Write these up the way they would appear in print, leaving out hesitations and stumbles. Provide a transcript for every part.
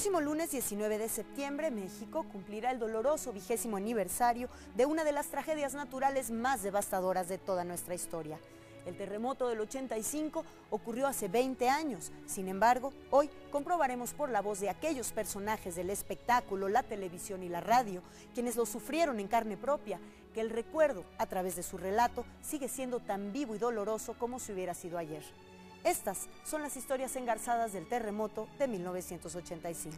próximo lunes 19 de septiembre, México cumplirá el doloroso 20º aniversario de una de las tragedias naturales más devastadoras de toda nuestra historia. El terremoto del 85 ocurrió hace 20 años. Sin embargo, hoy comprobaremos por la voz de aquellos personajes del espectáculo, la televisión y la radio, quienes lo sufrieron en carne propia, que el recuerdo, a través de su relato, sigue siendo tan vivo y doloroso como si hubiera sido ayer. Estas son las historias engarzadas del terremoto de 1985.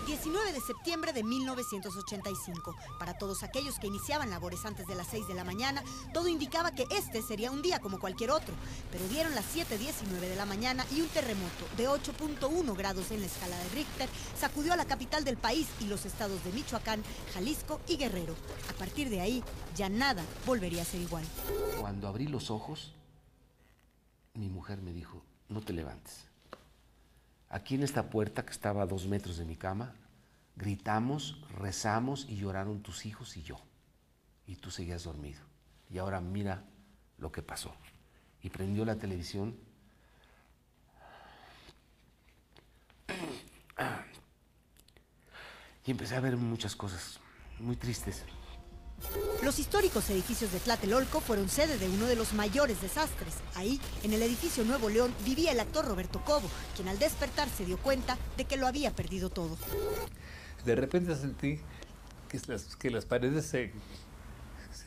19 de septiembre de 1985. Para todos aquellos que iniciaban labores antes de las 6 de la mañana, todo indicaba que este sería un día como cualquier otro. Pero dieron las 7:19 de la mañana y un terremoto de 8.1 grados en la escala de Richter sacudió a la capital del país y los estados de Michoacán, Jalisco y Guerrero. A partir de ahí, ya nada volvería a ser igual. Cuando abrí los ojos, mi mujer me dijo, no te levantes. Aquí en esta puerta que estaba a 2 metros de mi cama, gritamos, rezamos y lloraron tus hijos y yo. Y tú seguías dormido. Y ahora mira lo que pasó. Y prendió la televisión. Y empecé a ver muchas cosas muy tristes. Los históricos edificios de Tlatelolco fueron sede de uno de los mayores desastres. Ahí, en el edificio Nuevo León, vivía el actor Roberto Cobo, quien al despertar se dio cuenta de que lo había perdido todo. De repente sentí que las paredes se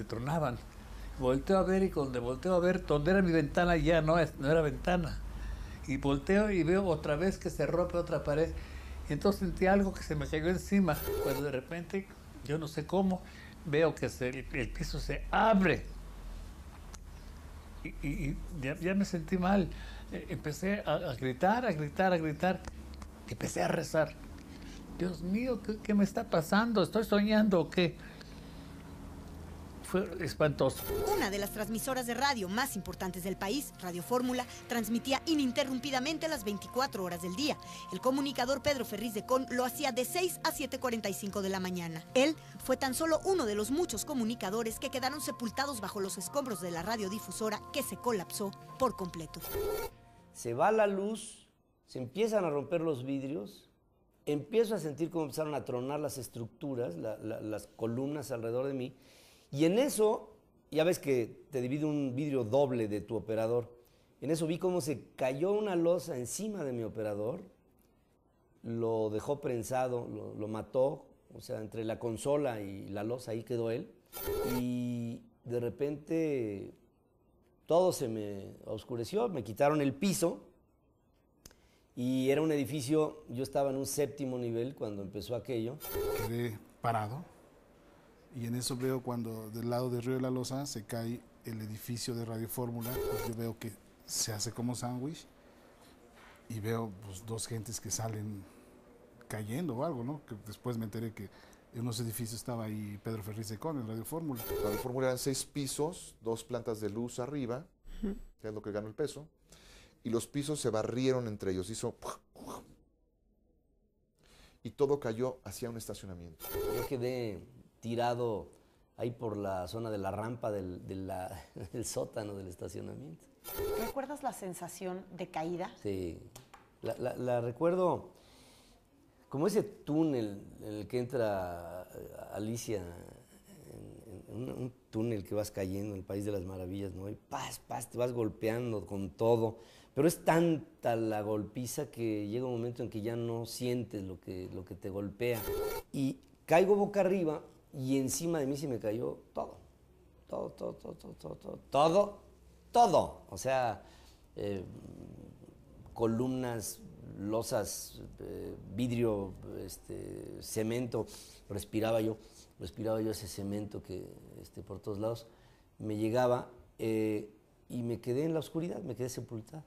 tronaban. Volteo a ver y cuando volteo a ver, donde era mi ventana ya no era ventana. Y volteo y veo otra vez que se rompe otra pared. Y entonces sentí algo que se me cayó encima. Cuando de repente, yo no sé cómo, veo que el piso se abre. Y ya me sentí mal. Empecé a gritar. Empecé a rezar. Dios mío, ¿qué me está pasando? ¿Estoy soñando o qué? Fue espantoso. Una de las transmisoras de radio más importantes del país, Radio Fórmula, transmitía ininterrumpidamente las 24 horas del día. El comunicador Pedro Ferriz de Con lo hacía de 6 a 7:45 de la mañana. Él fue tan solo uno de los muchos comunicadores que quedaron sepultados bajo los escombros de la radiodifusora que se colapsó por completo. Se va la luz, se empiezan a romper los vidrios, empiezo a sentir cómo empezaron a tronar las estructuras, las columnas alrededor de mí, y en eso, ya ves que te divide un vidrio doble de tu operador, en eso vi cómo se cayó una losa encima de mi operador, lo dejó prensado, lo mató, o sea, entre la consola y la losa ahí quedó él, y de repente todo se me oscureció, me quitaron el piso, y era un edificio, yo estaba en un 7º nivel cuando empezó aquello. Quedé parado y en eso veo cuando del lado de Río de la Loza se cae el edificio de Radio Fórmula, pues yo veo que se hace como sándwich y veo pues 2 gentes que salen cayendo o algo, ¿no? Que después me enteré que en unos edificios estaba ahí Pedro Ferriz de Con, en Radio Fórmula. Radio Fórmula eran 6 pisos, 2 plantas de luz arriba, que es lo que ganó el peso. Y los pisos se barrieron entre ellos, hizo... Y todo cayó hacia un estacionamiento. Yo quedé tirado ahí por la zona de la rampa del sótano del estacionamiento. ¿Recuerdas la sensación de caída? Sí, la recuerdo como ese túnel en el que entra Alicia, en un túnel que vas cayendo en el País de las Maravillas, ¿no? Y te vas golpeando con todo. Pero es tanta la golpiza que llega un momento en que ya no sientes lo que te golpea. Y caigo boca arriba y encima de mí se me cayó todo. Todo. O sea, columnas, losas, vidrio, cemento. Respiraba yo ese cemento que por todos lados me llegaba y me quedé en la oscuridad, me quedé sepultado.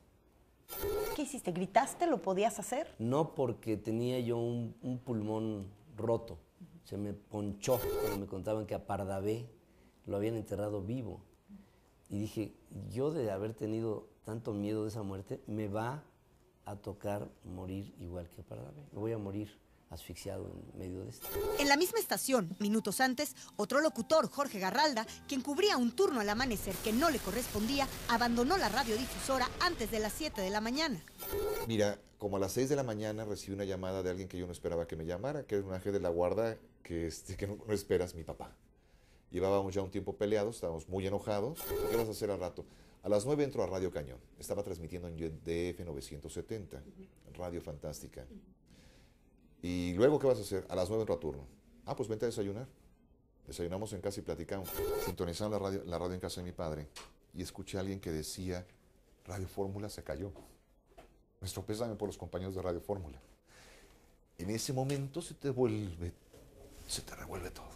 ¿Qué hiciste? ¿Gritaste? ¿Lo podías hacer? No, porque tenía yo un pulmón roto. Se me ponchó cuando me contaban que a Pardavé lo habían enterrado vivo. Y dije, yo de haber tenido tanto miedo de esa muerte, me va a tocar morir igual que Pardavé. Me voy a morir asfixiado en medio de esto. En la misma estación, minutos antes, otro locutor, Jorge Garralda, quien cubría un turno al amanecer que no le correspondía, abandonó la radiodifusora antes de las 7 de la mañana. Mira, como a las 6 de la mañana recibí una llamada de alguien que yo no esperaba que me llamara, que era un ángel de la guarda que no esperas, mi papá. Llevábamos ya un tiempo peleados, estábamos muy enojados. ¿Qué vas a hacer al rato? A las 9 entro a Radio Cañón. Estaba transmitiendo en DF 970, Radio Fantástica. ¿Y luego qué vas a hacer? A las 9 entro a turno. Ah, pues vente a desayunar. Desayunamos en casa y platicamos. Sintonizaron la radio en casa de mi padre y escuché a alguien que decía, Radio Fórmula se cayó. Nuestro pésame por los compañeros de Radio Fórmula. En ese momento se te revuelve todo.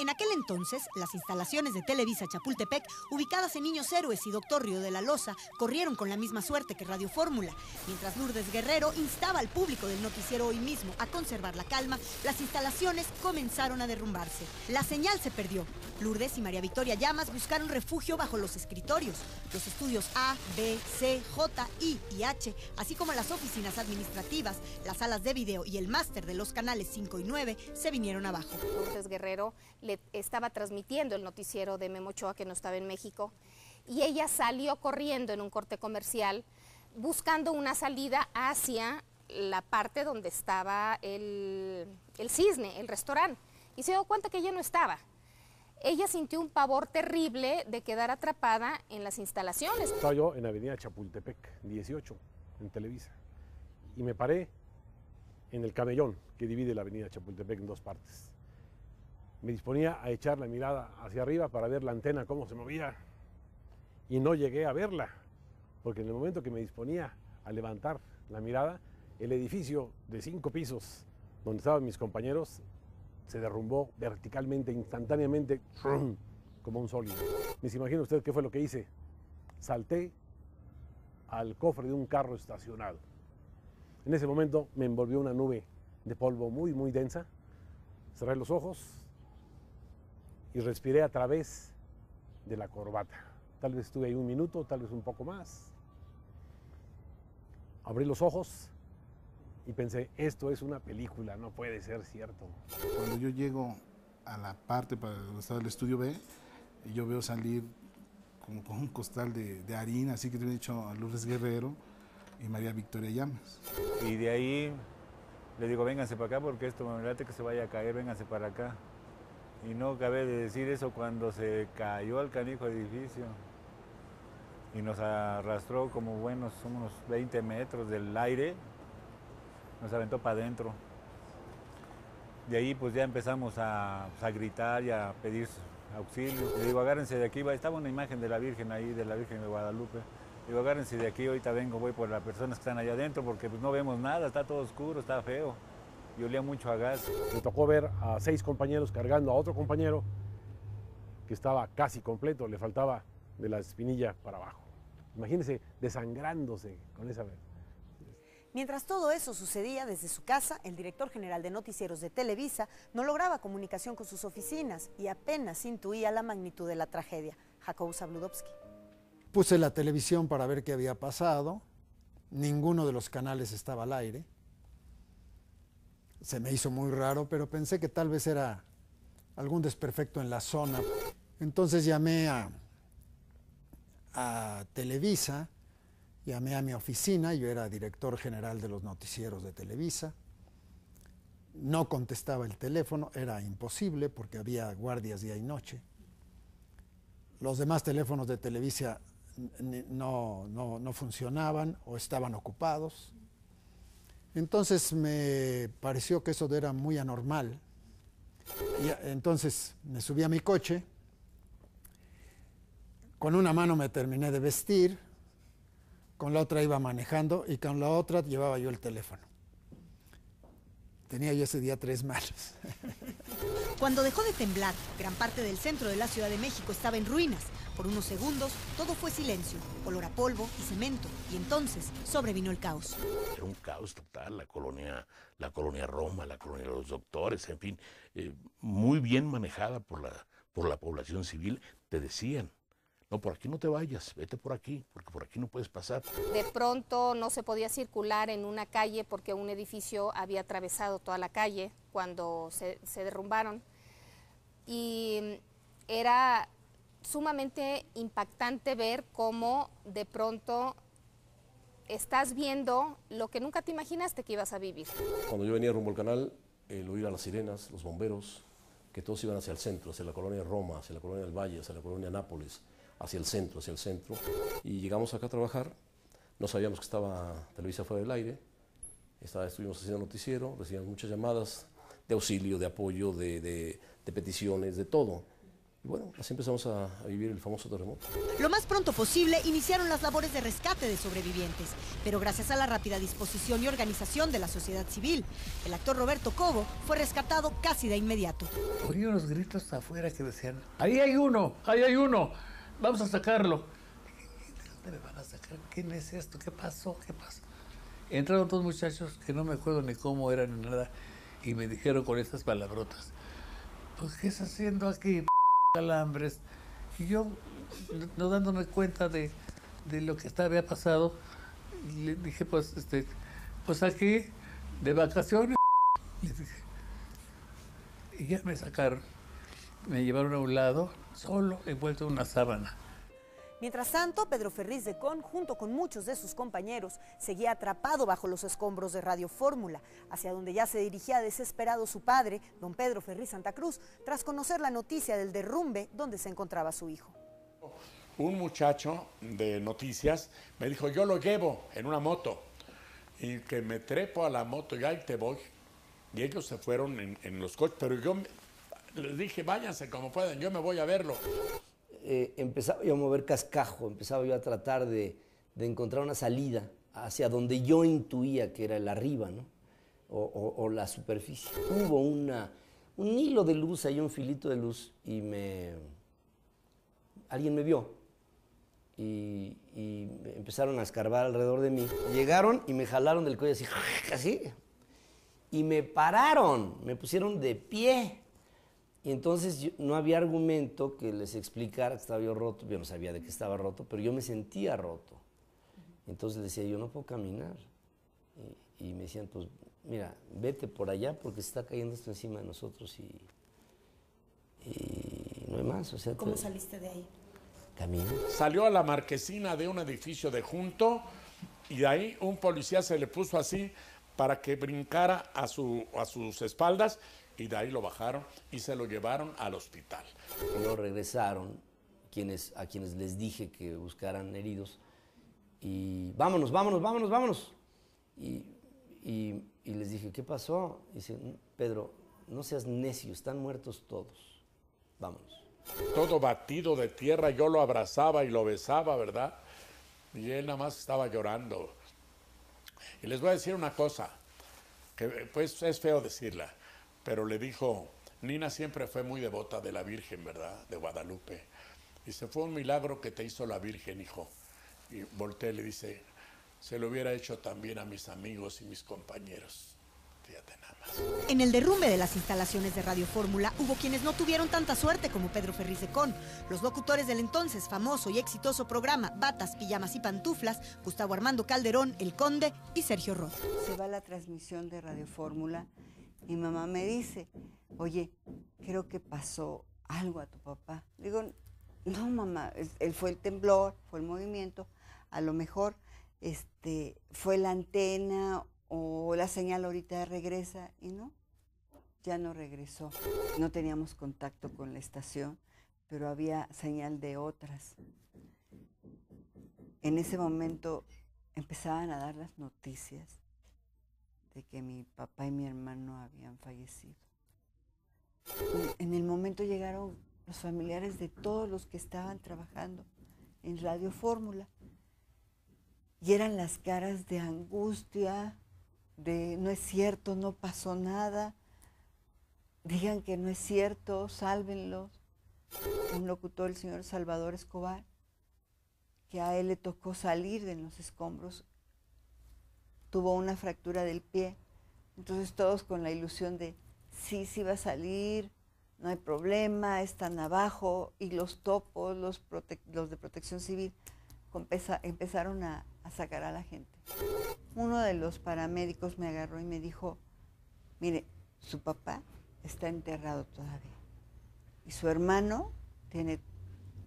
En aquel entonces, las instalaciones de Televisa Chapultepec, ubicadas en Niños Héroes y Doctor Río de la Loza, corrieron con la misma suerte que Radio Fórmula. Mientras Lourdes Guerrero instaba al público del noticiero Hoy Mismo a conservar la calma, las instalaciones comenzaron a derrumbarse. La señal se perdió. Lourdes y María Victoria Llamas buscaron refugio bajo los escritorios. Los estudios A, B, C, J, I y H, así como las oficinas administrativas, las salas de video y el máster de los canales 5 y 9, se vinieron abajo. Lourdes Guerrero le estaba transmitiendo el noticiero de Memo Ochoa, que no estaba en México, y ella salió corriendo en un corte comercial buscando una salida hacia la parte donde estaba el Cisne, el restaurante, y se dio cuenta que ella no estaba. Ella sintió un pavor terrible de quedar atrapada en las instalaciones. Estaba yo en Avenida Chapultepec, 18, en Televisa, y me paré en el camellón que divide la Avenida Chapultepec en dos partes. Me disponía a echar la mirada hacia arriba para ver la antena cómo se movía y no llegué a verla, porque en el momento que me disponía a levantar la mirada, el edificio de 5 pisos donde estaban mis compañeros se derrumbó verticalmente, instantáneamente, como un sólido. Ni se imagina usted qué fue lo que hice. Salté al cofre de un carro estacionado. En ese momento me envolvió una nube de polvo muy, muy densa. Cerré los ojos y respiré a través de la corbata. Tal vez estuve ahí 1 minuto, tal vez un poco más. Abrí los ojos y pensé, esto es una película, no puede ser cierto. Cuando yo llego a la parte para donde estaba el estudio B, yo veo salir como con un costal de harina, así que te he dicho a Lourdes Guerrero y María Victoria Llamas. Y de ahí le digo, vénganse para acá porque esto me late que se vaya a caer, vénganse para acá. Y no acabé de decir eso cuando se cayó el canijo edificio y nos arrastró como buenos, unos 20 metros del aire, nos aventó para adentro. De ahí pues ya empezamos a gritar y a pedir auxilio. Le digo, agárrense de aquí, estaba una imagen de la Virgen ahí, de la Virgen de Guadalupe. Le digo, agárrense de aquí, ahorita vengo, voy por las personas que están allá adentro porque pues no vemos nada, está todo oscuro, está feo. Y olía mucho a gas. Me tocó ver a 6 compañeros cargando a otro compañero que estaba casi completo, le faltaba de la espinilla para abajo. Imagínense desangrándose con esa... Mientras todo eso sucedía desde su casa, el director general de noticieros de Televisa no lograba comunicación con sus oficinas y apenas intuía la magnitud de la tragedia. Jacobo Zabludovsky. Puse la televisión para ver qué había pasado. Ninguno de los canales estaba al aire. Se me hizo muy raro, pero pensé que tal vez era algún desperfecto en la zona. Entonces llamé a Televisa, llamé a mi oficina, yo era director general de los noticieros de Televisa. No contestaba el teléfono, era imposible porque había guardias día y noche. Los demás teléfonos de Televisa no funcionaban o estaban ocupados. Entonces me pareció que eso era muy anormal. Y entonces me subí a mi coche, con una mano me terminé de vestir, con la otra iba manejando y con la otra llevaba yo el teléfono. Tenía yo ese día 3 manos. Cuando dejó de temblar, gran parte del centro de la Ciudad de México estaba en ruinas. Por unos segundos, todo fue silencio, olor a polvo y cemento, y entonces sobrevino el caos. Era un caos total, la colonia Roma, la colonia de los doctores, en fin, muy bien manejada por por la población civil, te decían, no, por aquí no te vayas, vete por aquí, porque por aquí no puedes pasar. De pronto no se podía circular en una calle porque un edificio había atravesado toda la calle cuando se derrumbaron. Y era sumamente impactante ver cómo de pronto estás viendo lo que nunca te imaginaste que ibas a vivir. Cuando yo venía rumbo al canal, el oír a las sirenas, los bomberos, que todos iban hacia el centro, hacia la colonia Roma, hacia la colonia del Valle, hacia la colonia Nápoles, hacia el centro, y llegamos acá a trabajar. No sabíamos que estaba Televisa fuera del aire, estuvimos haciendo noticiero, recibíamos muchas llamadas de auxilio, de apoyo, de peticiones, de todo. Y bueno, así empezamos a vivir el famoso terremoto. Lo más pronto posible iniciaron las labores de rescate de sobrevivientes, pero gracias a la rápida disposición y organización de la sociedad civil, el actor Roberto Cobo fue rescatado casi de inmediato. Oí unos gritos afuera que decían, ahí hay uno, vamos a sacarlo. ¿De dónde me van a sacar? ¿Quién es esto? ¿Qué pasó? Entraron dos muchachos que no me acuerdo ni cómo eran ni nada y me dijeron con estas palabrotas, pues ¿qué estás haciendo aquí, calambres? Y yo, no dándome cuenta de lo que había pasado, le dije, pues aquí, de vacaciones, le dije. Y ya me sacaron, me llevaron a un lado, solo, envuelto en una sábana. Mientras tanto, Pedro Ferriz de Con, junto con muchos de sus compañeros, seguía atrapado bajo los escombros de Radio Fórmula, hacia donde ya se dirigía desesperado su padre, don Pedro Ferriz Santa Cruz, tras conocer la noticia del derrumbe donde se encontraba su hijo. Un muchacho de noticias me dijo, yo lo llevo en una moto, y que me trepo a la moto y ahí te voy. Y ellos se fueron en los coches, pero yo les dije, váyanse como puedan, yo me voy a verlo. Empezaba yo a mover cascajo, empezaba yo a tratar de encontrar una salida hacia donde yo intuía que era el arriba, ¿no? o la superficie. Hubo un hilo de luz, ahí un filito de luz, y alguien me vio. Y empezaron a escarbar alrededor de mí. Llegaron y me jalaron del cuello así, y me pararon, me pusieron de pie. Y entonces no había argumento que les explicara que estaba yo roto. Yo no sabía de qué estaba roto, pero yo me sentía roto. Entonces les decía, yo no puedo caminar. Y me decían, pues mira, vete por allá porque se está cayendo esto encima de nosotros y no hay más. O sea, ¿Cómo saliste de ahí? Camino. Salió a la marquesina de un edificio de junto y de ahí un policía se le puso así para que brincara a sus espaldas. Y de ahí lo bajaron y se lo llevaron al hospital. Luego regresaron a quienes les dije que buscaran heridos y vámonos. Y les dije, ¿qué pasó? Y dice, Pedro, no seas necio, están muertos todos, vámonos. Todo batido de tierra, yo lo abrazaba y lo besaba, ¿verdad? Y él nada más estaba llorando. Y les voy a decir una cosa, que pues es feo decirla, pero le dijo, Nina siempre fue muy devota de la Virgen, ¿verdad? De Guadalupe. Dice, fue un milagro que te hizo la Virgen, hijo. Y voltea y le dice, se lo hubiera hecho también a mis amigos y mis compañeros. Fíjate nada más. En el derrumbe de las instalaciones de Radio Fórmula hubo quienes no tuvieron tanta suerte como Pedro Ferriz de Con. Los locutores del entonces famoso y exitoso programa Batas, Pijamas y Pantuflas, Gustavo Armando Calderón, El Conde y Sergio Roth. Se va la transmisión de Radio Fórmula. Mi mamá me dice, oye, creo que pasó algo a tu papá. Digo, no mamá, fue el temblor, fue el movimiento, a lo mejor fue la antena o la señal ahorita regresa, y no, ya no regresó. No teníamos contacto con la estación, pero había señal de otras. En ese momento empezaban a dar las noticias de que mi papá y mi hermano habían fallecido. En el momento llegaron los familiares de todos los que estaban trabajando en Radio Fórmula y eran las caras de angustia, de no es cierto, no pasó nada, digan que no es cierto, sálvenlos. Un locutor, el señor Salvador Escobar, que a él le tocó salir de los escombros, tuvo una fractura del pie, entonces todos con la ilusión de sí va a salir, no hay problema, están abajo, y los topos, los de Protección Civil, empezaron a sacar a la gente. Uno de los paramédicos me agarró y me dijo, mire, su papá está enterrado todavía y su hermano tiene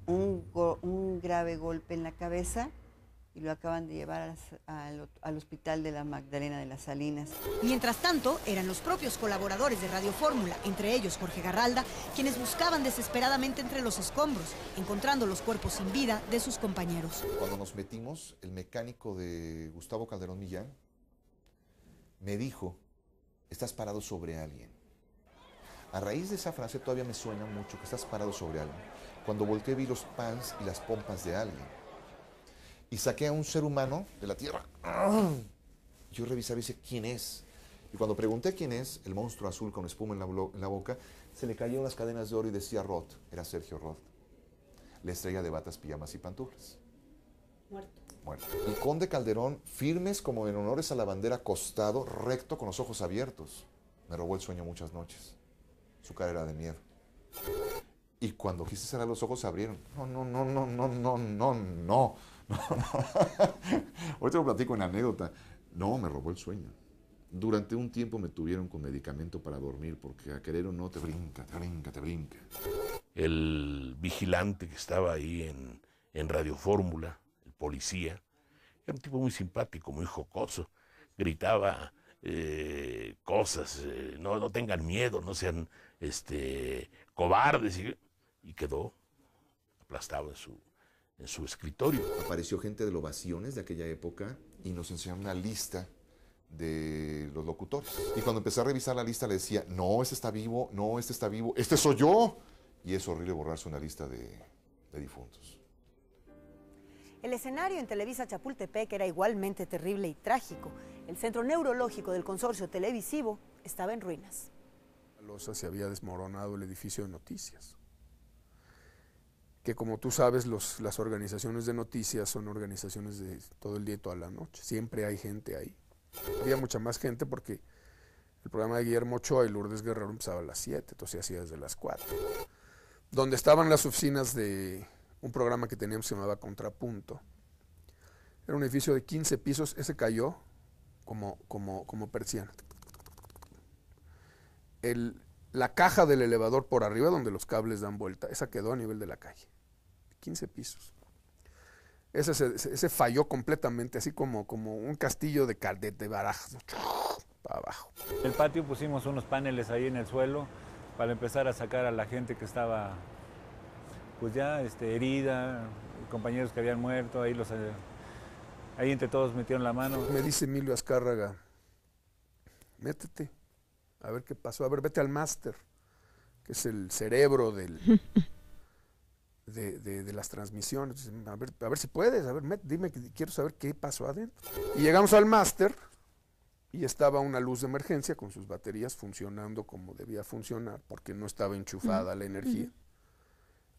un grave golpe en la cabeza y lo acaban de llevar al hospital de la Magdalena de las Salinas. Mientras tanto, eran los propios colaboradores de Radio Fórmula, entre ellos Jorge Garralda, quienes buscaban desesperadamente entre los escombros, encontrando los cuerpos sin vida de sus compañeros. Cuando nos metimos, el mecánico de Gustavo Calderón Millán me dijo, estás parado sobre alguien. A raíz de esa frase todavía me suena mucho que estás parado sobre alguien. Cuando volteé vi los pants y las pompas de alguien. Y saqué a un ser humano de la tierra. Yo revisaba y decía, ¿quién es? Y cuando pregunté quién es, el monstruo azul con espuma en la boca, se le cayeron las cadenas de oro y decía Roth. Era Sergio Roth. La estrella de batas, pijamas y pantuflas. Muerto. El conde Calderón, firmes como en honores a la bandera, acostado, recto, con los ojos abiertos. Me robó el sueño muchas noches. Su cara era de miedo. Y cuando quise cerrar los ojos, se abrieron. No. Hoy te lo platico en anécdota. No, me robó el sueño. Durante un tiempo me tuvieron con medicamento para dormir, porque a querer o no te brinca. El vigilante que estaba ahí en Radio Fórmula, el policía, era un tipo muy simpático, muy jocoso. Gritaba cosas, no tengan miedo, no sean cobardes. Y quedó aplastado en su escritorio. Apareció gente de Ovaciones de aquella época y nos enseñaron una lista de los locutores. Y cuando empecé a revisar la lista le decía, no, este está vivo, no, este está vivo, este soy yo. Y es horrible borrarse una lista de difuntos. El escenario en Televisa Chapultepec era igualmente terrible y trágico. El centro neurológico del consorcio televisivo estaba en ruinas. Se había desmoronado el edificio de noticias. Que como tú sabes, las organizaciones de noticias son organizaciones de todo el día y toda la noche. Siempre hay gente ahí. Había mucha más gente porque el programa de Guillermo Ochoa y Lourdes Guerrero empezaba a las 7, entonces se hacía desde las 4. Donde estaban las oficinas de un programa que teníamos que se llamaba Contrapunto. Era un edificio de 15 pisos, ese cayó como persiana. La caja del elevador por arriba, donde los cables dan vuelta, esa quedó a nivel de la calle. 15 pisos. Ese falló completamente, así como un castillo de barajas, para abajo. En el patio pusimos unos paneles ahí en el suelo para empezar a sacar a la gente que estaba pues ya herida, compañeros que habían muerto, ahí entre todos metieron la mano. Me dice Emilio Azcárraga, métete, a ver qué pasó, a ver, vete al máster, que es el cerebro de las transmisiones, a ver si puedes, a ver, dime, quiero saber qué pasó adentro. Y llegamos al máster y estaba una luz de emergencia con sus baterías funcionando como debía funcionar, porque no estaba enchufada la energía.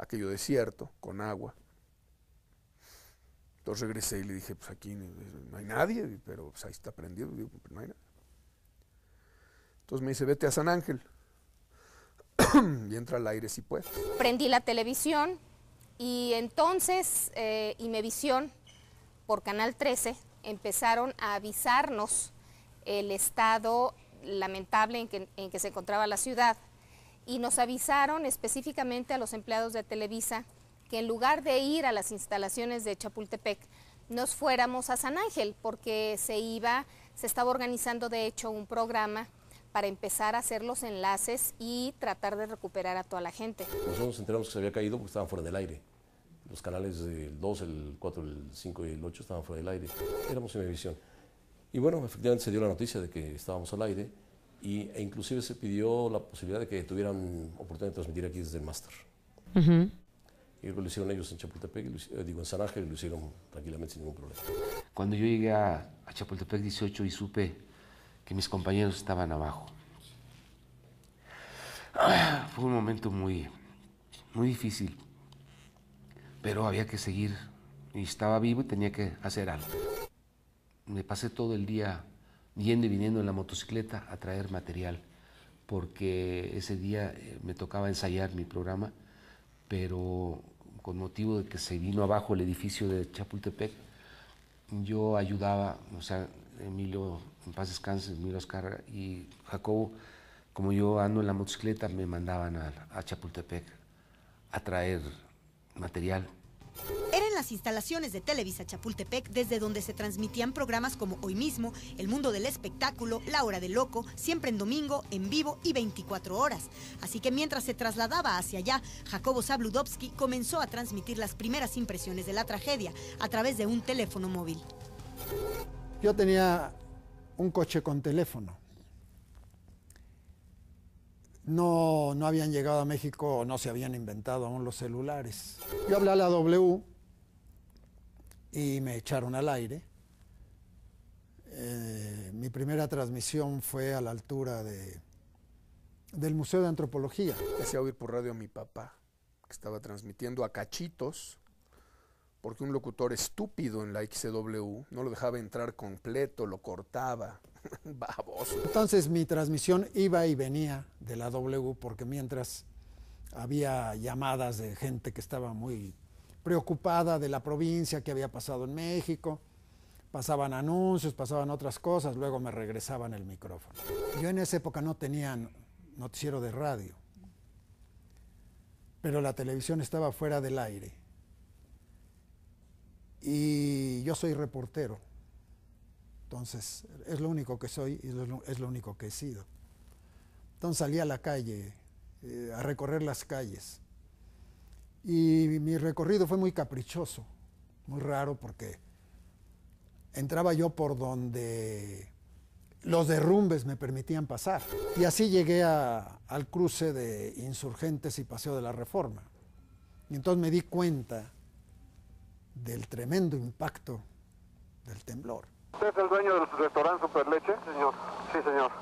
Aquello desierto, con agua. Entonces regresé y le dije, pues aquí no hay nadie, pero pues ahí está prendido, digo, no hay nada. Entonces me dice, vete a San Ángel y entra al aire si puedes. Prendí la televisión y entonces Imevisión, por Canal 13, empezaron a avisarnos el estado lamentable en que se encontraba la ciudad. Y nos avisaron específicamente a los empleados de Televisa que en lugar de ir a las instalaciones de Chapultepec, nos fuéramos a San Ángel, porque se estaba organizando de hecho un programa para empezar a hacer los enlaces y tratar de recuperar a toda la gente. Nosotros nos enteramos que se había caído porque estaban fuera del aire. Los canales del 2, el 4, el 5 y el 8 estaban fuera del aire. Éramos Imevisión. Y bueno, efectivamente se dio la noticia de que estábamos al aire e inclusive se pidió la posibilidad de que tuvieran oportunidad de transmitir aquí desde el máster. Y lo hicieron ellos en Chapultepec, en San Ángel, y lo hicieron tranquilamente sin ningún problema. Cuando yo llegué a Chapultepec 18 y supe que mis compañeros estaban abajo, fue un momento muy difícil, pero había que seguir, y estaba vivo y tenía que hacer algo. Me pasé todo el día yendo y viniendo en la motocicleta a traer material porque ese día me tocaba ensayar mi programa, pero con motivo de que se vino abajo el edificio de Chapultepec, yo ayudaba, o sea, Emilio, en paz descanse, Emilio Azcárraga y Jacobo, como yo ando en la motocicleta, me mandaban a Chapultepec a traer material. Era en las instalaciones de Televisa Chapultepec desde donde se transmitían programas como Hoy Mismo, El Mundo del Espectáculo, La Hora del Loco, Siempre en Domingo, En Vivo y 24 Horas. Así que mientras se trasladaba hacia allá, Jacobo Zabludovsky comenzó a transmitir las primeras impresiones de la tragedia a través de un teléfono móvil. Yo tenía un coche con teléfono. No habían llegado a México, no se habían inventado aún los celulares. Yo hablé a la W y me echaron al aire. Mi primera transmisión fue a la altura del Museo de Antropología. Empecé a oír por radio a mi papá, que estaba transmitiendo a cachitos, porque un locutor estúpido en la XW no lo dejaba entrar completo, lo cortaba. Baboso. Entonces mi transmisión iba y venía de la W, porque mientras había llamadas de gente que estaba muy preocupada de la provincia, que había pasado en México, pasaban anuncios, pasaban otras cosas, luego me regresaban el micrófono. Yo en esa época no tenía noticiero de radio, pero la televisión estaba fuera del aire. Y yo soy reportero. Entonces, es lo único que soy y es lo único que he sido. Entonces salí a la calle, a recorrer las calles. Y mi recorrido fue muy caprichoso, muy raro, porque entraba yo por donde los derrumbes me permitían pasar. Y así llegué al cruce de Insurgentes y Paseo de la Reforma. Y entonces me di cuenta del tremendo impacto del temblor. ¿Usted es el dueño del restaurante Superleche? Señor. Sí, señor.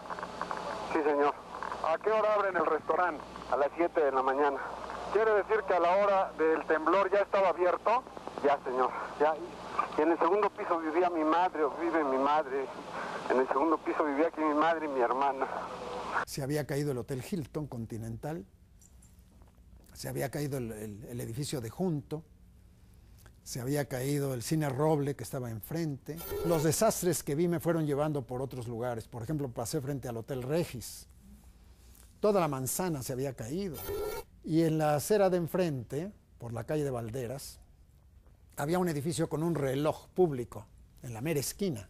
Sí, señor. ¿A qué hora abren el restaurante? A las 7 de la mañana. ¿Quiere decir que a la hora del temblor ya estaba abierto? Ya, señor. Ya. Y en el segundo piso vivía mi madre, o vive mi madre. En el segundo piso vivía aquí mi madre y mi hermana. Se había caído el Hotel Hilton Continental. Se había caído el edificio de Junto. Se había caído el Cine Roble, que estaba enfrente. Los desastres que vi me fueron llevando por otros lugares. Por ejemplo, pasé frente al Hotel Regis. Toda la manzana se había caído. Y en la acera de enfrente, por la calle de Valderas, había un edificio con un reloj público, en la mera esquina,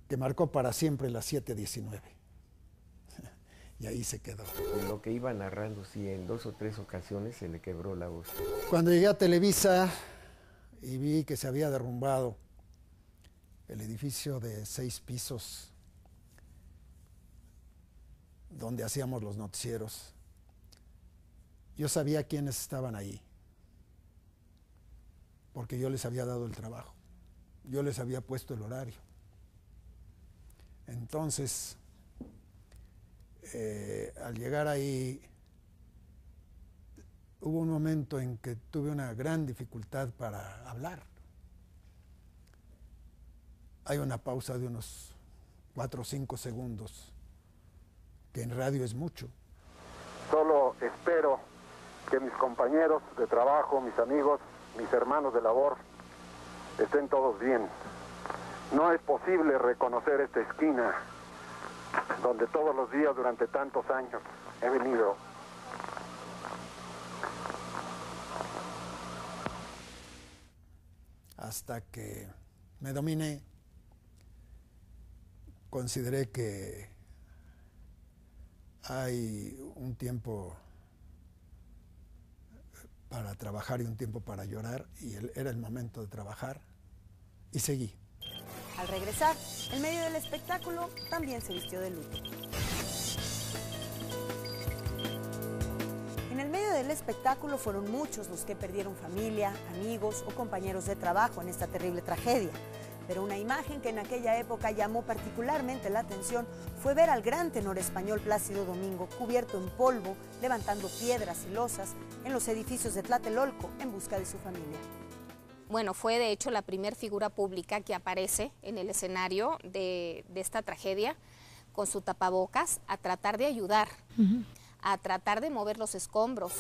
que marcó para siempre las 7:19. Y ahí se quedó. En lo que iba narrando, sí, en 2 o 3 ocasiones se le quebró la voz. Cuando llegué a Televisa y vi que se había derrumbado el edificio de 6 pisos donde hacíamos los noticieros, yo sabía quiénes estaban ahí, porque yo les había dado el trabajo, yo les había puesto el horario. Entonces, al llegar ahí, hubo un momento en que tuve una gran dificultad para hablar. Hay una pausa de unos 4 o 5 segundos, que en radio es mucho. Solo espero que mis compañeros de trabajo, mis amigos, mis hermanos de labor, estén todos bien. No es posible reconocer esta esquina donde todos los días durante tantos años he venido. Hasta que me dominé, consideré que hay un tiempo para trabajar y un tiempo para llorar, y era el momento de trabajar, y seguí. Al regresar, en medio del espectáculo, también se vistió de luto. En el medio del espectáculo fueron muchos los que perdieron familia, amigos o compañeros de trabajo en esta terrible tragedia. Pero una imagen que en aquella época llamó particularmente la atención fue ver al gran tenor español Plácido Domingo cubierto en polvo, levantando piedras y losas en los edificios de Tlatelolco en busca de su familia. Bueno, fue de hecho la primer figura pública que aparece en el escenario de esta tragedia, con su tapabocas a tratar de ayudar, a tratar de mover los escombros.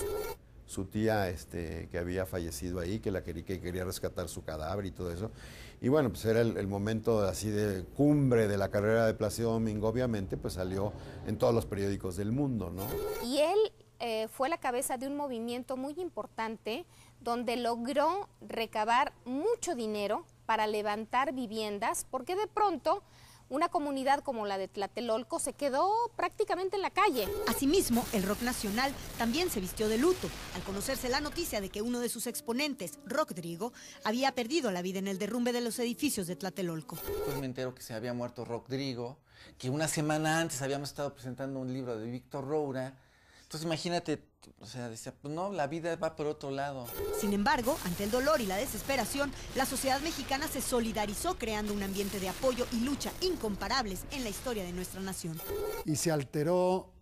Su tía que había fallecido ahí, que quería rescatar su cadáver y todo eso. Y bueno, pues era el momento así de cumbre de la carrera de Plácido Domingo, obviamente, pues salió en todos los periódicos del mundo, ¿no? Y él fue la cabeza de un movimiento muy importante donde logró recabar mucho dinero para levantar viviendas, porque de pronto una comunidad como la de Tlatelolco se quedó prácticamente en la calle. Asimismo, el rock nacional también se vistió de luto al conocerse la noticia de que uno de sus exponentes, Rodrigo, había perdido la vida en el derrumbe de los edificios de Tlatelolco. Pues me entero que se había muerto Rodrigo, que una semana antes habíamos estado presentando un libro de Víctor Roura. Entonces imagínate, o sea, decía, pues no, la vida va por otro lado. Sin embargo, ante el dolor y la desesperación, la sociedad mexicana se solidarizó creando un ambiente de apoyo y lucha incomparables en la historia de nuestra nación. Y se alteró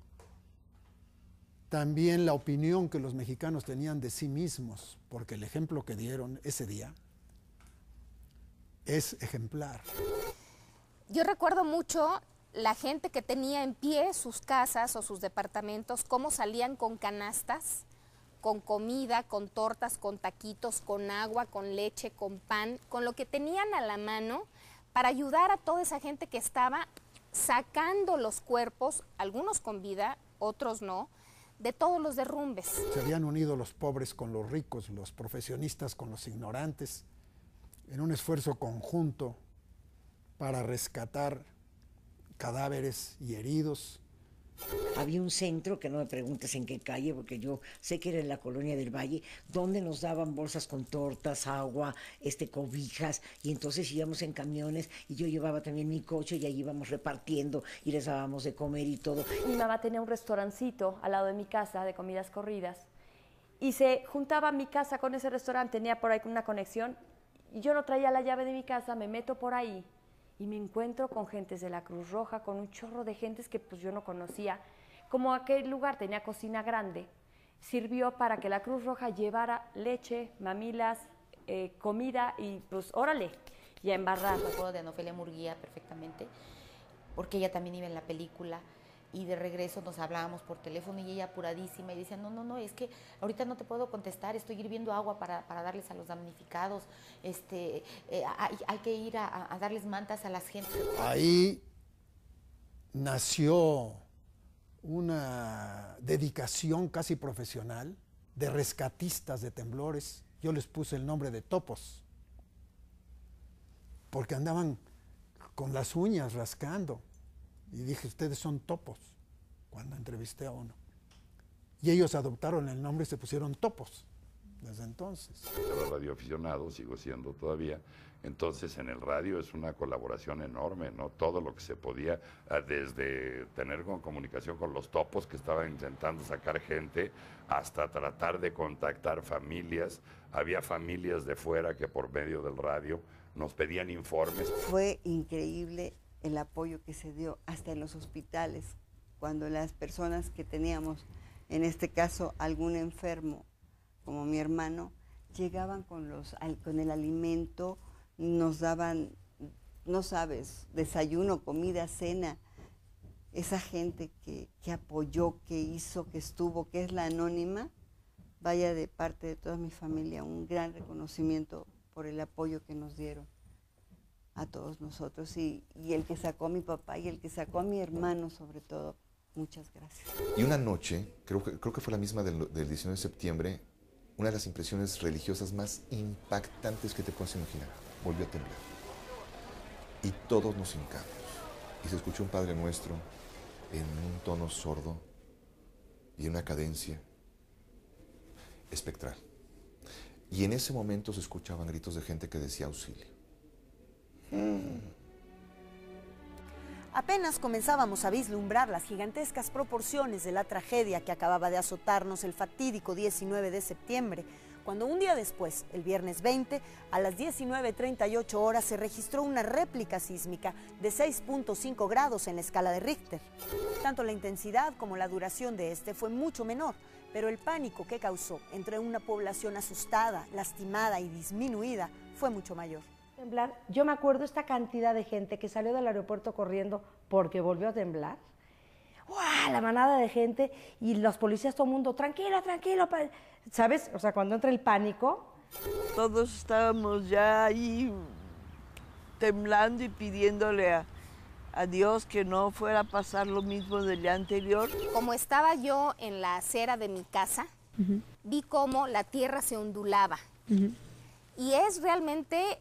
también la opinión que los mexicanos tenían de sí mismos, porque el ejemplo que dieron ese día es ejemplar. Yo recuerdo mucho la gente que tenía en pie sus casas o sus departamentos, cómo salían con canastas, con comida, con tortas, con taquitos, con agua, con leche, con pan, con lo que tenían a la mano para ayudar a toda esa gente que estaba sacando los cuerpos, algunos con vida, otros no, de todos los derrumbes. Se habían unido los pobres con los ricos, los profesionistas con los ignorantes, en un esfuerzo conjunto para rescatar cadáveres y heridos. Había un centro, que no me preguntes en qué calle, porque yo sé que era en la Colonia del Valle, donde nos daban bolsas con tortas, agua, cobijas, y entonces íbamos en camiones, y yo llevaba también mi coche, y ahí íbamos repartiendo, y les dábamos de comer y todo. Mi mamá tenía un restaurancito al lado de mi casa, de comidas corridas, y se juntaba mi casa con ese restaurante, tenía por ahí una conexión, y yo no traía la llave de mi casa, me meto por ahí, y me encuentro con gentes de la Cruz Roja, con un chorro de gentes que pues yo no conocía. Como aquel lugar tenía cocina grande, sirvió para que la Cruz Roja llevara leche, mamilas, comida y pues órale, y a embarrar. Me acuerdo de Ana Ofelia Murguía perfectamente, porque ella también iba en la película, y de regreso nos hablábamos por teléfono y ella apuradísima y decía, no, es que ahorita no te puedo contestar, estoy hirviendo agua para darles a los damnificados, hay que ir a darles mantas a las gentes. Ahí nació una dedicación casi profesional de rescatistas de temblores. Yo les puse el nombre de topos, porque andaban con las uñas rascando. Y dije, ustedes son topos, cuando entrevisté a uno. Y ellos adoptaron el nombre y se pusieron topos desde entonces. Era radioaficionado, sigo siendo todavía. Entonces en el radio es una colaboración enorme, ¿no? Todo lo que se podía, desde tener comunicación con los topos que estaban intentando sacar gente, hasta tratar de contactar familias. Había familias de fuera que por medio del radio nos pedían informes. Fue increíble el apoyo que se dio hasta en los hospitales, cuando las personas que teníamos, en este caso algún enfermo, como mi hermano, llegaban con el alimento, nos daban, no sabes, desayuno, comida, cena. Esa gente que apoyó, que hizo, que estuvo, que es la anónima, vaya de parte de toda mi familia, un gran reconocimiento por el apoyo que nos dieron a todos nosotros, y el que sacó a mi papá y el que sacó a mi hermano sobre todo, muchas gracias. Y una noche, creo que fue la misma del 19 de septiembre, una de las impresiones religiosas más impactantes que te puedas imaginar, volvió a temblar. Y todos nos hincamos, y se escuchó un Padre Nuestro en un tono sordo y en una cadencia espectral. Y en ese momento se escuchaban gritos de gente que decía auxilio. Apenas comenzábamos a vislumbrar las gigantescas proporciones de la tragedia que acababa de azotarnos el fatídico 19 de septiembre, cuando un día después, el viernes 20, a las 19:38 horas, se registró una réplica sísmica de 6.5 grados en la escala de Richter. Tanto la intensidad como la duración de este fue mucho menor, pero el pánico que causó entre una población asustada, lastimada y disminuida fue mucho mayor. Temblar, yo me acuerdo esta cantidad de gente que salió del aeropuerto corriendo porque volvió a temblar. ¡Uah! La manada de gente y los policías, todo el mundo, tranquilo, tranquilo, ¿sabes? O sea, cuando entra el pánico. Todos estábamos ya ahí temblando y pidiéndole a Dios que no fuera a pasar lo mismo del día anterior. Como estaba yo en la acera de mi casa, vi cómo la tierra se ondulaba. Y es realmente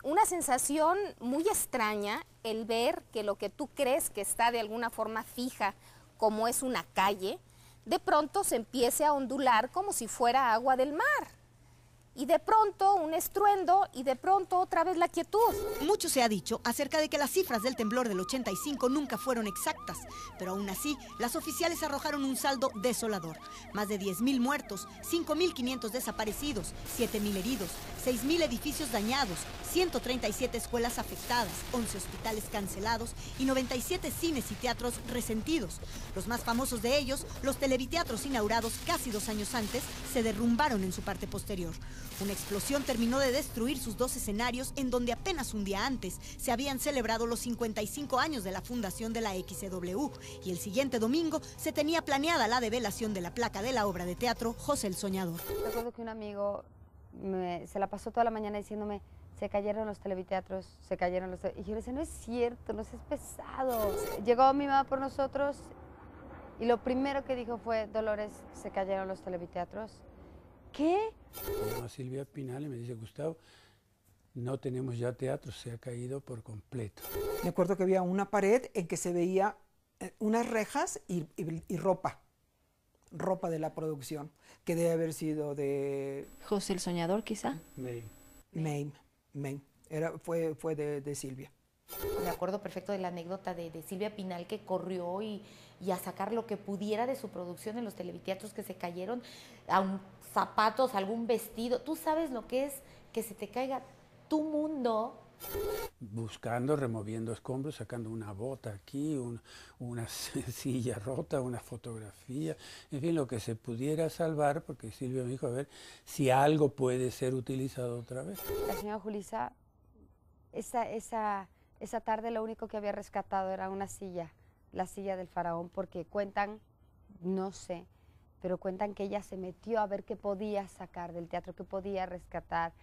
una sensación muy extraña el ver que lo que tú crees que está de alguna forma fija, como es una calle, de pronto se empiece a ondular como si fuera agua del mar. Y de pronto un estruendo y de pronto otra vez la quietud. Mucho se ha dicho acerca de que las cifras del temblor del 85 nunca fueron exactas, pero aún así las oficiales arrojaron un saldo desolador. Más de 10.000 muertos, 5.500 desaparecidos, 7.000 heridos, 6.000 edificios dañados, 137 escuelas afectadas, 11 hospitales cancelados y 97 cines y teatros resentidos. Los más famosos de ellos, los televiteatros inaugurados casi 2 años antes, se derrumbaron en su parte posterior. Una explosión terminó de destruir sus 2 escenarios en donde apenas un día antes se habían celebrado los 55 años de la fundación de la XCW y el siguiente domingo se tenía planeada la develación de la placa de la obra de teatro José el Soñador. Recuerdo que un amigo se la pasó toda la mañana diciéndome: se cayeron los televiteatros, se cayeron los... Y yo le decía, no es cierto, no seas pesado. Llegó mi mamá por nosotros y lo primero que dijo fue: Dolores, se cayeron los televiteatros. ¿Qué? A Silvia Pinal y me dice: Gustavo, no tenemos ya teatro, se ha caído por completo. Me acuerdo que había una pared en que se veía unas rejas y ropa de la producción, que debe haber sido de... José el Soñador, quizá. Mame. Fue de Silvia. Me acuerdo perfecto de la anécdota de Silvia Pinal, que corrió y a sacar lo que pudiera de su producción en los televiteatros que se cayeron, zapatos, algún vestido. Tú sabes lo que es que se te caiga tu mundo. Buscando, removiendo escombros, sacando una bota aquí, una silla rota, una fotografía, en fin, lo que se pudiera salvar, porque Silvia me dijo: a ver si algo puede ser utilizado otra vez. La señora Julissa, esa tarde lo único que había rescatado era una silla, la silla del faraón, porque cuentan, no sé, pero cuentan que ella se metió a ver qué podía sacar del teatro, qué podía rescatar.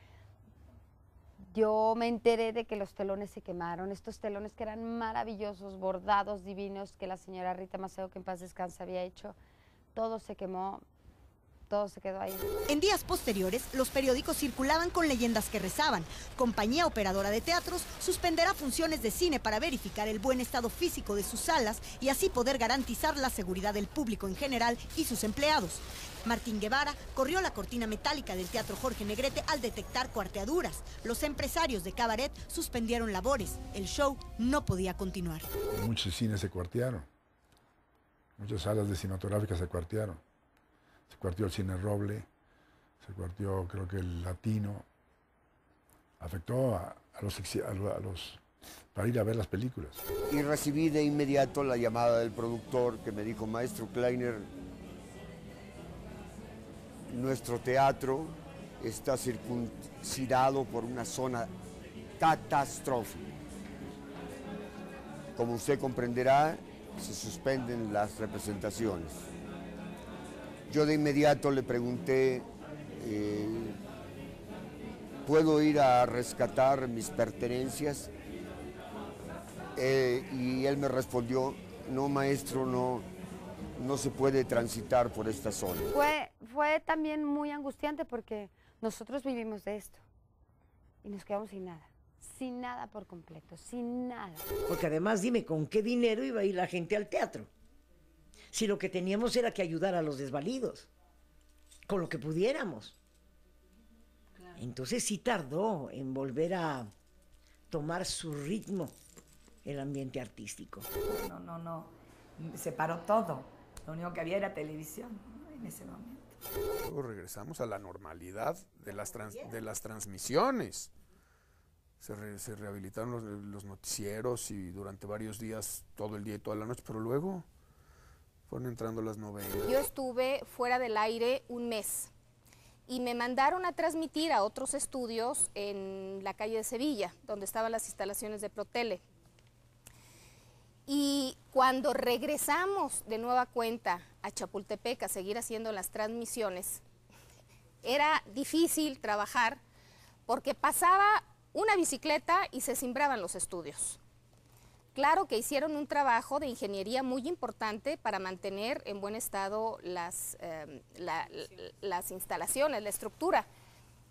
Yo me enteré de que los telones se quemaron, estos telones que eran maravillosos, bordados, divinos, que la señora Rita Macedo, que en paz descanse, había hecho. Todo se quemó, todo se quedó ahí. En días posteriores, los periódicos circulaban con leyendas que rezaban: compañía operadora de teatros suspenderá funciones de cine para verificar el buen estado físico de sus salas y así poder garantizar la seguridad del público en general y sus empleados. Martín Guevara corrió la cortina metálica del Teatro Jorge Negrete al detectar cuarteaduras. Los empresarios de cabaret suspendieron labores. El show no podía continuar. Muchos cines se cuartearon. Muchas salas de cinematográficas se cuartearon. Se cuarteó el Cine Roble, se cuarteó, creo que el Latino. Afectó a los para ir a ver las películas. Y recibí de inmediato la llamada del productor que me dijo: maestro Kleiner, nuestro teatro está circuncidado por una zona catastrófica. Como usted comprenderá, se suspenden las representaciones. Yo de inmediato le pregunté: ¿puedo ir a rescatar mis pertenencias? Y él me respondió: no, maestro, no se puede transitar por esta zona. Fue también muy angustiante porque nosotros vivimos de esto y nos quedamos sin nada por completo, sin nada. Porque además, dime, ¿con qué dinero iba a ir la gente al teatro? Si lo que teníamos era que ayudar a los desvalidos, con lo que pudiéramos. Claro. Entonces sí tardó en volver a tomar su ritmo el ambiente artístico. No, se paró todo. Lo único que había era televisión, ¿no? En ese momento. Luego regresamos a la normalidad de las transmisiones. Se rehabilitaron los noticieros y durante varios días, todo el día y toda la noche, pero luego fueron entrando las novelas. Yo estuve fuera del aire un mes y me mandaron a transmitir a otros estudios en la calle de Sevilla, donde estaban las instalaciones de Protele. Y cuando regresamos de nueva cuenta a Chapultepec a seguir haciendo las transmisiones, era difícil trabajar porque pasaba una bicicleta y se cimbraban los estudios. Claro que hicieron un trabajo de ingeniería muy importante para mantener en buen estado las instalaciones, la estructura,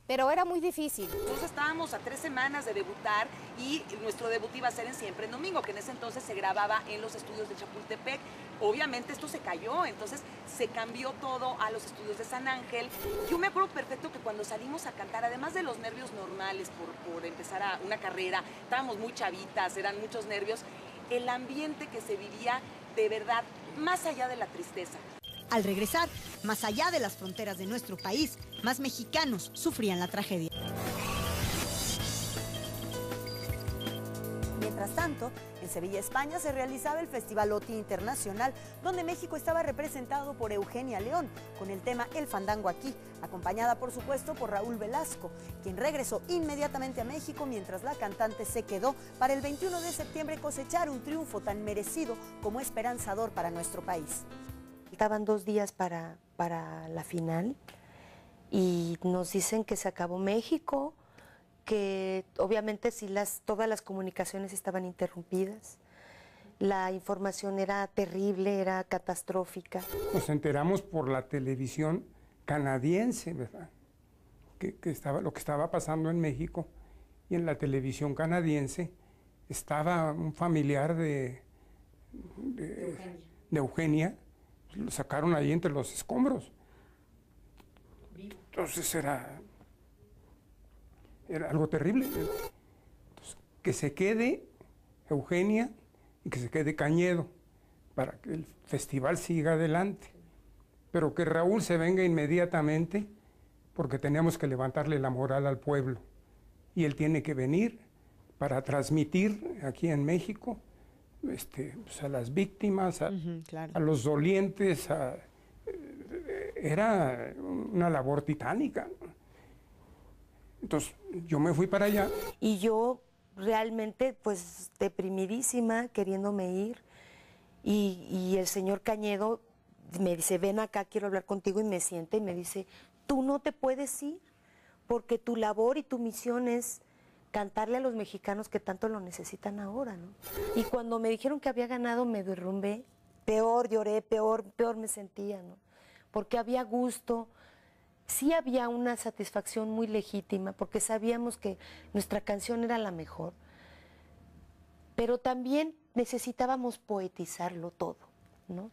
pero era muy difícil. Nosotros estábamos a 3 semanas de debutar y nuestro debut iba a ser en Siempre en Domingo, que en ese entonces se grababa en los estudios de Chapultepec. Obviamente esto se cayó, entonces se cambió todo a los estudios de San Ángel. Yo me acuerdo perfecto que cuando salimos a cantar, además de los nervios normales por empezar una carrera, estábamos muy chavitas, eran muchos nervios, el ambiente que se vivía de verdad, más allá de la tristeza. Al regresar, más allá de las fronteras de nuestro país, más mexicanos sufrían la tragedia. Mientras tanto, en Sevilla, España, se realizaba el Festival OTI Internacional, donde México estaba representado por Eugenia León, con el tema El Fandango Aquí, acompañada por supuesto por Raúl Velasco, quien regresó inmediatamente a México mientras la cantante se quedó para el 21 de septiembre cosechar un triunfo tan merecido como esperanzador para nuestro país. Faltaban 2 días para la final y nos dicen que se acabó México, que obviamente todas las comunicaciones estaban interrumpidas, la información era terrible, era catastrófica. Nos enteramos por la televisión canadiense, ¿verdad? Que lo que estaba pasando en México, y en la televisión canadiense estaba un familiar de Eugenia. Lo sacaron ahí entre los escombros. Entonces era algo terrible. Entonces, que se quede Eugenia y que se quede Cañedo para que el festival siga adelante. Pero que Raúl se venga inmediatamente porque teníamos que levantarle la moral al pueblo. Y él tiene que venir para transmitir aquí en México pues a las víctimas, claro, a los dolientes, era una labor titánica. Entonces yo me fui para allá. Y yo realmente pues deprimidísima, queriéndome ir, y el señor Cañedo me dice, ven acá, quiero hablar contigo, y me sienta y me dice, tú no te puedes ir, porque tu labor y tu misión es cantarle a los mexicanos que tanto lo necesitan ahora, ¿no? Y cuando me dijeron que había ganado, me derrumbé, peor lloré, peor me sentía, ¿no? Porque había gusto, sí había una satisfacción muy legítima, porque sabíamos que nuestra canción era la mejor, pero también necesitábamos poetizarlo todo, ¿no?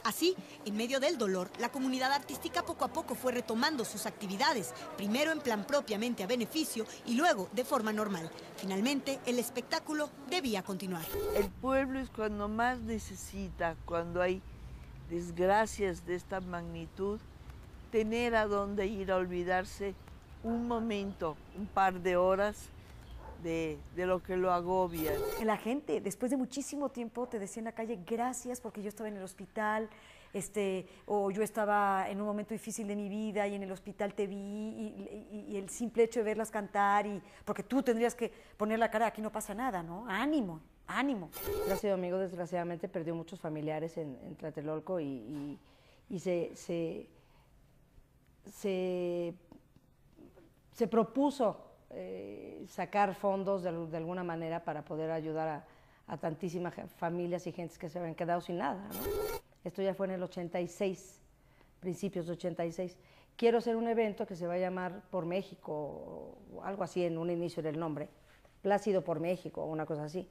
Así, en medio del dolor, la comunidad artística poco a poco fue retomando sus actividades, primero en plan propiamente a beneficio y luego de forma normal. Finalmente, el espectáculo debía continuar. El pueblo es cuando más necesita, cuando hay desgracias de esta magnitud, tener a dónde ir a olvidarse un momento, un par de horas de lo que lo agobia. La gente, después de muchísimo tiempo, te decía en la calle, gracias porque yo estaba en el hospital, o yo estaba en un momento difícil de mi vida y en el hospital te vi, y el simple hecho de verlas cantar, porque tú tendrías que poner la cara, aquí no pasa nada, ¿no? Ánimo, ánimo. Plácido Domingo, desgraciadamente, perdió muchos familiares en Tlatelolco y se propuso sacar fondos de alguna manera para poder ayudar a tantísimas familias y gentes que se habían quedado sin nada, ¿no? Esto ya fue en el 86, principios de 86. Quiero hacer un evento que se va a llamar Por México, o algo así, en un inicio del nombre, Plácido por México, o una cosa así,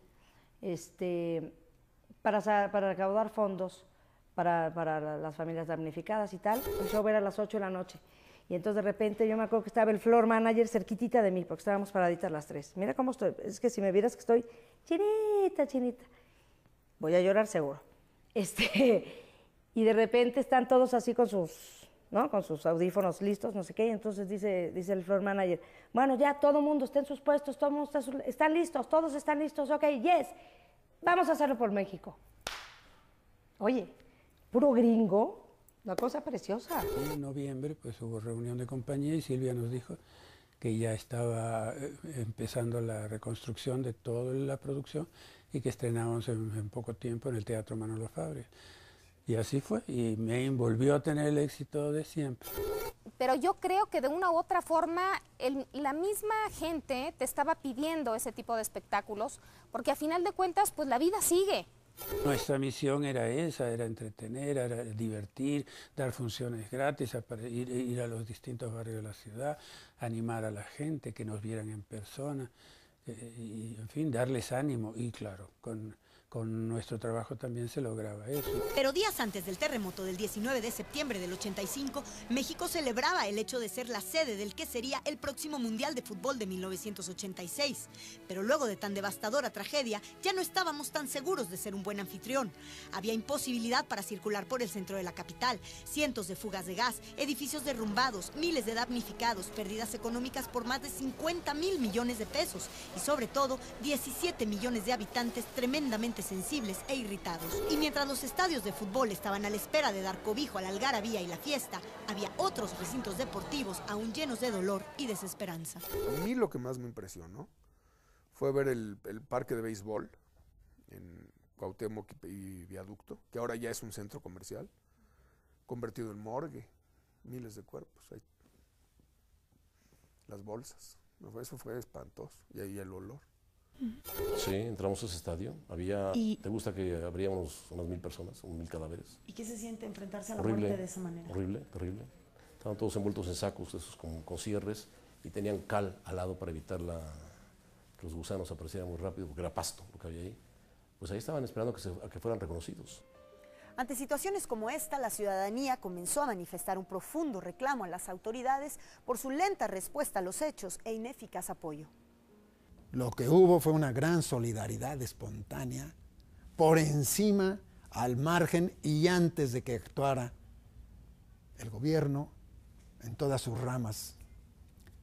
para recaudar fondos para las familias damnificadas y tal. El show era a las 8 de la noche. Y entonces de repente yo me acuerdo que estaba el floor manager cerquitita de mí, porque estábamos paraditas las tres. Mira cómo estoy, es que si me vieras que estoy chinita. Voy a llorar seguro. Y de repente están todos así con sus audífonos listos, no sé qué, y entonces dice el floor manager, bueno, ya todo el mundo está en sus puestos, todo el mundo están listos, todos están listos, ok, yes, vamos a hacerlo por México. Oye, puro gringo, Una cosa preciosa. Y en noviembre pues hubo reunión de compañía y Silvia nos dijo que ya estaba empezando la reconstrucción de toda la producción y que estrenábamos en poco tiempo en el Teatro Manolo Fabri. Y así fue, y me volvió a tener el éxito de siempre. Pero yo creo que de una u otra forma la misma gente te estaba pidiendo ese tipo de espectáculos, porque a final de cuentas pues la vida sigue. Nuestra misión era esa, era entretener, era divertir, dar funciones gratis, ir a los distintos barrios de la ciudad, animar a la gente, que nos vieran en persona, y en fin, darles ánimo. Y claro, con nuestro trabajo también se lograba eso. Pero días antes del terremoto del 19 de septiembre del 85, México celebraba el hecho de ser la sede del que sería el próximo Mundial de Fútbol de 1986. Pero luego de tan devastadora tragedia, ya no estábamos tan seguros de ser un buen anfitrión. Había imposibilidad para circular por el centro de la capital, cientos de fugas de gas, edificios derrumbados, miles de damnificados, pérdidas económicas por más de 50,000 millones de pesos y sobre todo 17 millones de habitantes tremendamente sensibles e irritados. Y mientras los estadios de fútbol estaban a la espera de dar cobijo a la algarabía y la fiesta, había otros recintos deportivos aún llenos de dolor y desesperanza. A mí lo que más me impresionó fue ver el parque de béisbol en Cuauhtémoc y Viaducto, que ahora ya es un centro comercial, convertido en morgue, miles de cuerpos, ahí. Las bolsas, eso fue espantoso, y ahí el olor. Sí, entramos a ese estadio. ¿Te gusta que habríamos unas 1,000 personas, 1,000 cadáveres? ¿Y qué se siente enfrentarse a la Horrible, muerte de esa manera? Horrible, terrible. Estaban todos envueltos en sacos, esos con cierres, y tenían cal al lado para evitar que los gusanos aparecieran muy rápido, porque era pasto lo que había ahí. Pues ahí estaban esperando a que fueran reconocidos. Ante situaciones como esta, la ciudadanía comenzó a manifestar un profundo reclamo a las autoridades por su lenta respuesta a los hechos e ineficaz apoyo. Lo que hubo fue una gran solidaridad espontánea, por encima, al margen y antes de que actuara el gobierno en todas sus ramas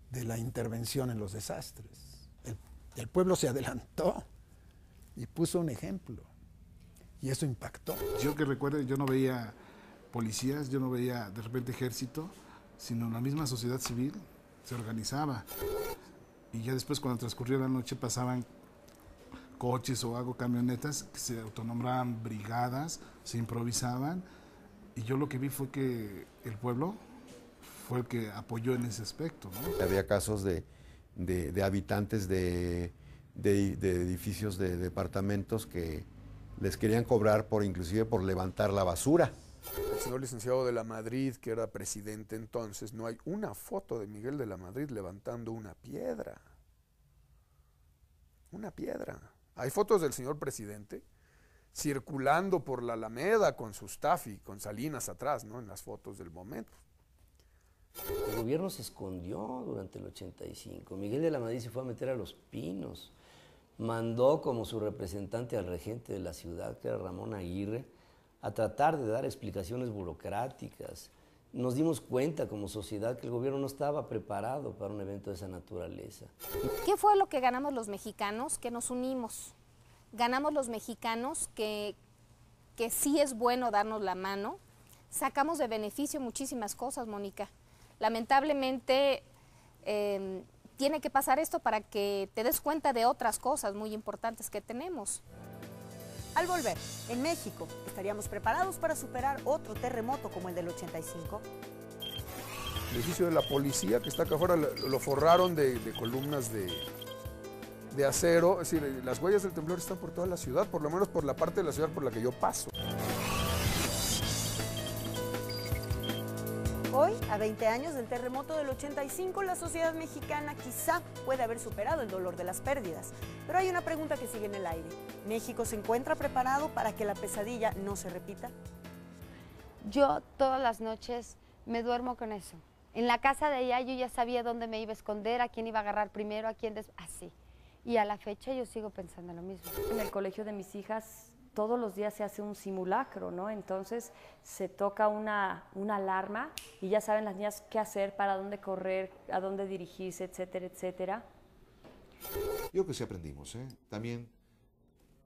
de la intervención en los desastres. El pueblo se adelantó y puso un ejemplo, y eso impactó. Yo que recuerdo, yo no veía policías, yo no veía de repente ejército, sino la misma sociedad civil se organizaba. Y ya después, cuando transcurría la noche, pasaban coches o camionetas que se autonombraban brigadas, se improvisaban. Y yo lo que vi fue que el pueblo fue el que apoyó en ese aspecto, ¿no? Había casos de habitantes de edificios de departamentos que les querían cobrar inclusive por levantar la basura. El señor licenciado de la Madrid, que era presidente entonces, no hay una foto de Miguel de la Madrid levantando una piedra. Una piedra. Hay fotos del señor presidente circulando por la Alameda con su staff y con Salinas atrás, ¿no? En las fotos del momento. El gobierno se escondió durante el 85. Miguel de la Madrid se fue a meter a Los Pinos. Mandó como su representante al regente de la ciudad, que era Ramón Aguirre, a tratar de dar explicaciones burocráticas. Nos dimos cuenta como sociedad que el gobierno no estaba preparado para un evento de esa naturaleza. ¿Qué fue lo que ganamos los mexicanos? Que nos unimos. Ganamos los mexicanos que sí es bueno darnos la mano. Sacamos de beneficio muchísimas cosas, Mónica. Lamentablemente tiene que pasar esto para que te des cuenta de otras cosas muy importantes que tenemos. Al volver, en México, ¿estaríamos preparados para superar otro terremoto como el del 85? El edificio de la policía que está acá afuera lo forraron de columnas de acero. Es decir, las huellas del temblor están por toda la ciudad, por lo menos por la parte de la ciudad por la que yo paso. Hoy, a 20 años del terremoto del 85, la sociedad mexicana quizá puede haber superado el dolor de las pérdidas. Pero hay una pregunta que sigue en el aire. ¿México se encuentra preparado para que la pesadilla no se repita? Yo todas las noches me duermo con eso. En la casa de ella yo ya sabía dónde me iba a esconder, a quién iba a agarrar primero, a quién así. Y a la fecha yo sigo pensando lo mismo. En el colegio de mis hijas todos los días se hace un simulacro, ¿no? Entonces se toca una alarma y ya saben las niñas qué hacer, para dónde correr, a dónde dirigirse, etcétera, etcétera. Yo creo que sí aprendimos, ¿eh? También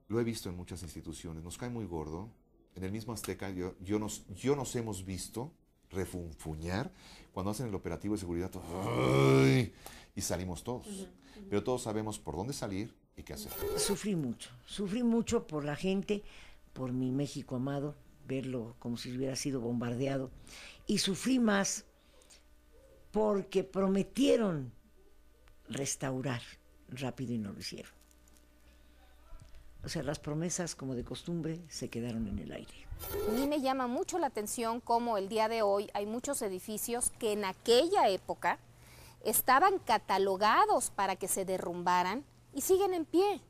lo he visto en muchas instituciones. Nos cae muy gordo en el mismo Azteca, yo nos hemos visto refunfuñar cuando hacen el operativo de seguridad, ¡ay! Y salimos todos. Pero todos sabemos por dónde salir y qué hacer. Sufrí mucho por la gente, por mi México amado, verlo como si hubiera sido bombardeado. Y sufrí más porque prometieron restaurar rápido y no lo hicieron. O sea, las promesas, como de costumbre, se quedaron en el aire. A mí me llama mucho la atención cómo el día de hoy hay muchos edificios que en aquella época estaban catalogados para que se derrumbaran y siguen en pie.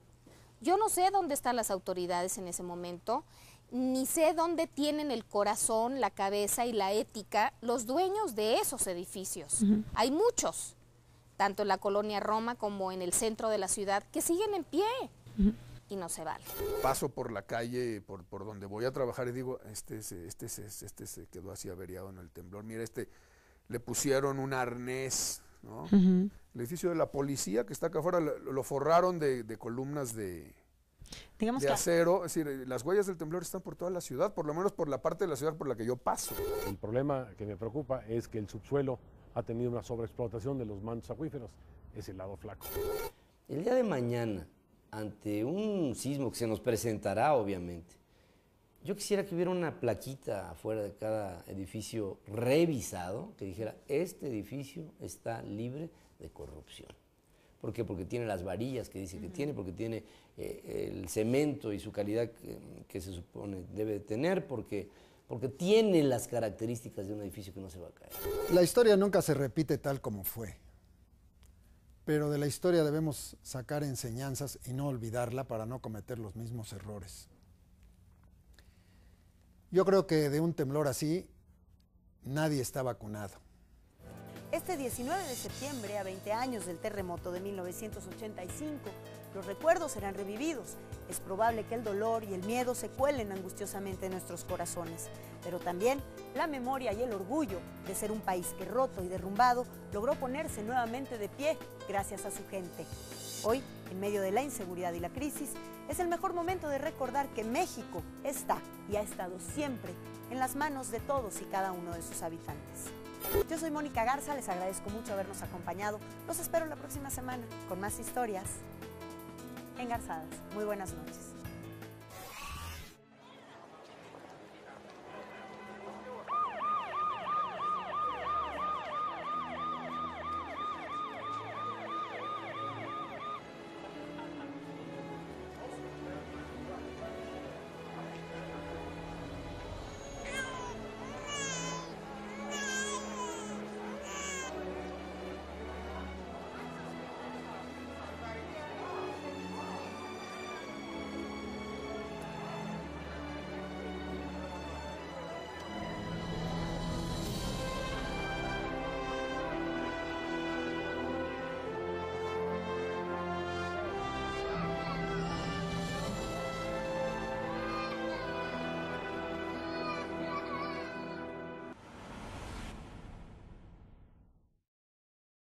Yo no sé dónde están las autoridades en ese momento, ni sé dónde tienen el corazón, la cabeza y la ética los dueños de esos edificios. Hay muchos, tanto en la colonia Roma como en el centro de la ciudad, que siguen en pie. Y no se vale. Paso por la calle, por donde voy a trabajar y digo, este se quedó así averiado en el temblor. Mira, le pusieron un arnés, ¿no? El edificio de la policía que está acá afuera lo forraron de columnas de acero. Es decir, las huellas del temblor están por toda la ciudad, por lo menos por la parte de la ciudad por la que yo paso. El problema que me preocupa es que el subsuelo ha tenido una sobreexplotación de los mantos acuíferos. Es el lado flaco. El día de mañana, ante un sismo que se nos presentará, obviamente, yo quisiera que hubiera una plaquita afuera de cada edificio revisado que dijera, este edificio está libre de corrupción. ¿Por qué? Porque tiene las varillas que dice que tiene, porque tiene el cemento y su calidad que se supone debe de tener, porque tiene las características de un edificio que no se va a caer. La historia nunca se repite tal como fue. Pero de la historia debemos sacar enseñanzas y no olvidarla para no cometer los mismos errores. Yo creo que de un temblor así nadie está vacunado. Este 19 de septiembre, a 20 años del terremoto de 1985, los recuerdos serán revividos. Es probable que el dolor y el miedo se cuelen angustiosamente en nuestros corazones, pero también la memoria y el orgullo de ser un país que, roto y derrumbado, logró ponerse nuevamente de pie gracias a su gente. Hoy, en medio de la inseguridad y la crisis, es el mejor momento de recordar que México está y ha estado siempre en las manos de todos y cada uno de sus habitantes. Yo soy Mónica Garza, les agradezco mucho habernos acompañado. Los espero la próxima semana con más historias engarzadas. Muy buenas noches.